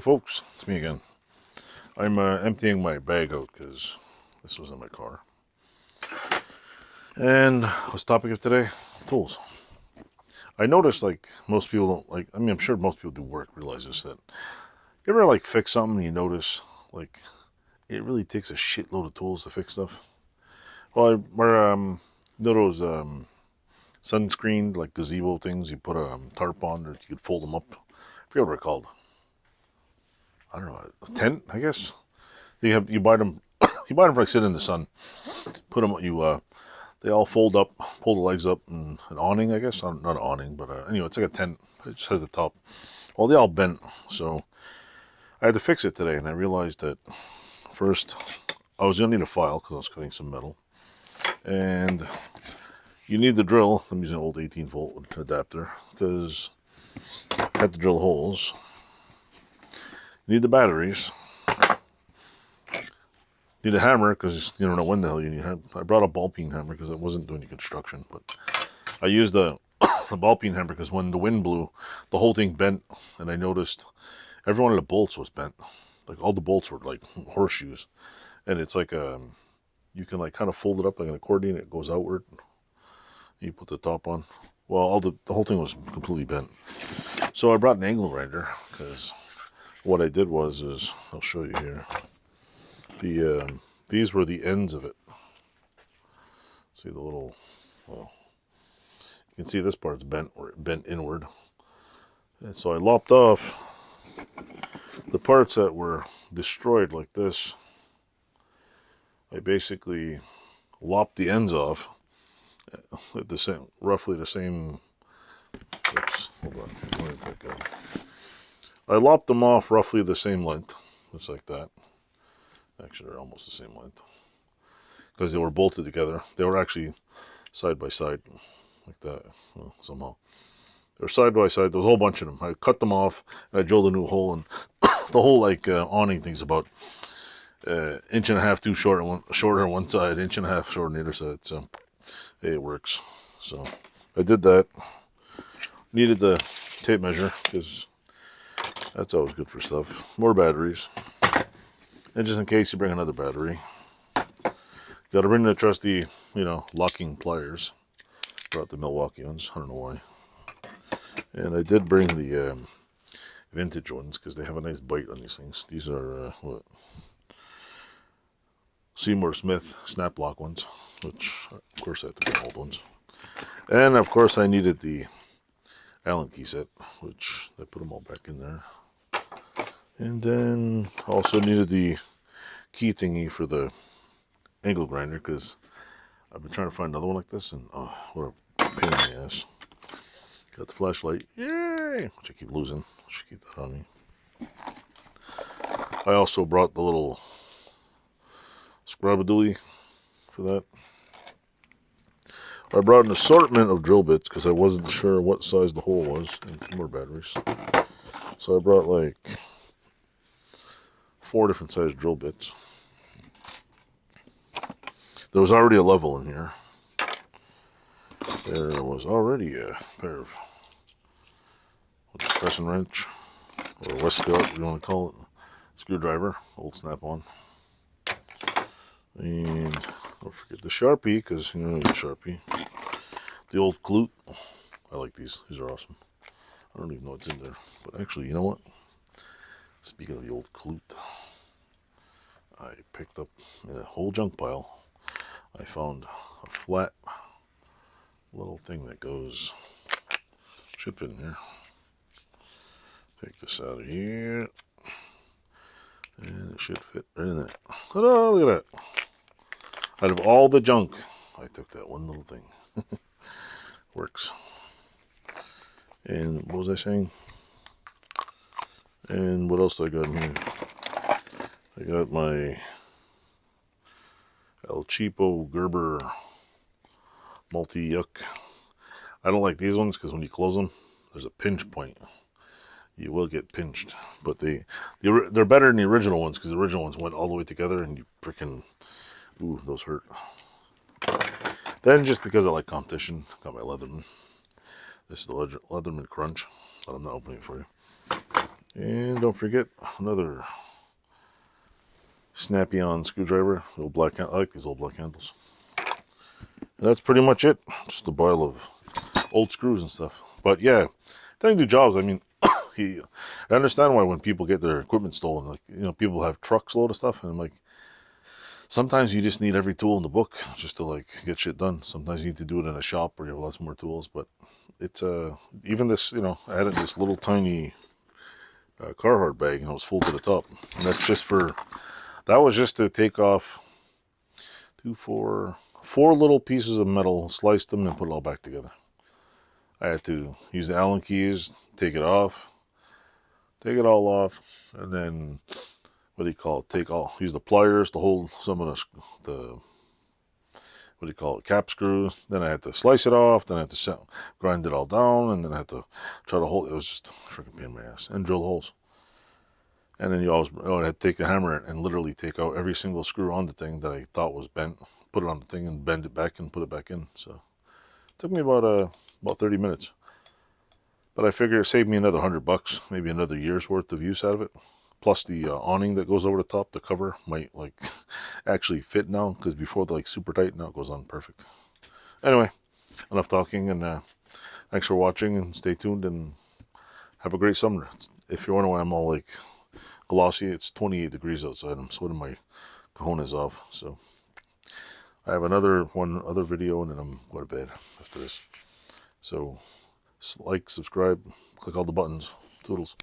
folks, it's me again. I'm emptying my bag out because this was in my car. And what's the topic of today? Tools. I noticed like most people don't like, I'm sure most people do work realize this, that you ever like fix something and you notice like it really takes a shitload of tools to fix stuff. Well, you know those sunscreen like gazebo things you put a tarp on or you could fold them up. I forget what they're called. I don't know, a tent, I guess. You buy them you buy them for like sitting in the sun. Put them they all fold up, pull the legs up, and an awning, I guess. Not an awning, but anyway, it's like a tent. It just has the top. Well, they all bent, so I had to fix it today, and I realized that first I was gonna need a file because I was cutting some metal, and you need the drill. I'm using an old 18-volt adapter because I had to drill holes. You need the batteries. Need a hammer because you don't know when the hell you need. I brought a ball peen hammer because I wasn't doing any construction, but I used the ball peen hammer because when the wind blew, the whole thing bent, and I noticed every one of the bolts was bent. Like all the bolts were like horseshoes, and it's like you can like kind of fold it up like an accordion. It goes outward. You put the top on. Well, the whole thing was completely bent. So I brought an angle grinder because what I did was I'll show you here. These were the ends of it. See the little, well, you can see this part's bent or bent inward. And so I lopped off the parts that were destroyed like this. I basically lopped the ends off at the same, roughly the same. Oops, hold on. Where did that go? I lopped them off roughly the same length, just like that. Actually, they're almost the same length because they were bolted together. They were actually side by side like that. Well, somehow they were side by side. There was a whole bunch of them. I cut them off and I drilled a new hole, and the whole like awning thing's about inch and a half too short, shorter on one side, inch and a half shorter on the other side. So hey, it works. So I did that. Needed the tape measure because that's always good for stuff. More batteries. And just in case you bring another battery, got to bring the trusty, locking pliers. Brought the Milwaukee ones. I don't know why. And I did bring the vintage ones because they have a nice bite on these things. These are what? Seymour Smith snap lock ones, which of course I have to bring old ones. And of course I needed the Allen key set, which I put them all back in there. And then also needed the key thingy for the angle grinder because I've been trying to find another one like this, and oh, what a pain in the ass. Got the flashlight, yay! Which I keep losing. I should keep that on me. I also brought the little scrub-a-doolie for that. I brought an assortment of drill bits because I wasn't sure what size the hole was, and more batteries. So I brought like 4 different size drill bits. There was already a level in here. There was already a pair of crescent wrench, or Westfield, what you want to call it, screwdriver, old snap-on. And don't forget the Sharpie, because you know the Sharpie. The old Clute. I like these. These are awesome. I don't even know what's in there. But actually, you know what? Speaking of the old Clute, I picked up in a whole junk pile. I found a flat little thing that goes, should fit in here. Take this out of here, and it should fit right in there. Ta-da, look at that. Out of all the junk, I took that one little thing. Works. And what was I saying? And what else do I got in here? I got my El Cheapo Gerber multi-yuck. I don't like these ones because when you close them, there's a pinch point. You will get pinched, but they're better than the original ones because the original ones went all the way together and you freaking, ooh, those hurt. Then just because I like competition, got my Leatherman. This is the Leatherman Crunch, but I'm not opening it for you. And don't forget another Snappy-on screwdriver. The old black, I like these old black handles. And that's pretty much it. Just a pile of old screws and stuff. But yeah, trying to do jobs. I mean, I understand why when people get their equipment stolen, like, you know, people have trucks load of stuff, and I'm like, sometimes you just need every tool in the book just to like get shit done. Sometimes you need to do it in a shop where you have lots more tools. But it's even this, you know, I had this little tiny Carhartt bag, and it was full to the top, and that's just for, that was just to take off four little pieces of metal, slice them, and put it all back together. I had to use the Allen keys, take it off, take it all off, and then what do you call it? Use the pliers to hold some of the what do you call it? Cap screws. Then I had to slice it off. Then I had to grind it all down, and then I had to try to hold. It was just a freaking pain in my ass. And drill holes. And then I had to take a hammer and literally take out every single screw on the thing that I thought was bent, put it on the thing and bend it back and put it back in. So it took me about 30 minutes. But I figure it saved me another $100, maybe another year's worth of use out of it. Plus the awning that goes over the top, the cover might like actually fit now, because before they're like super tight. Now it goes on perfect. Anyway, enough talking, and thanks for watching, and stay tuned, and have a great summer. If you're wondering why I'm all like glossy, it's 28 degrees outside. I'm sweating my cojones off. So I have another video, and then I'm going to bed after this. So like, subscribe, click all the buttons. Toodles.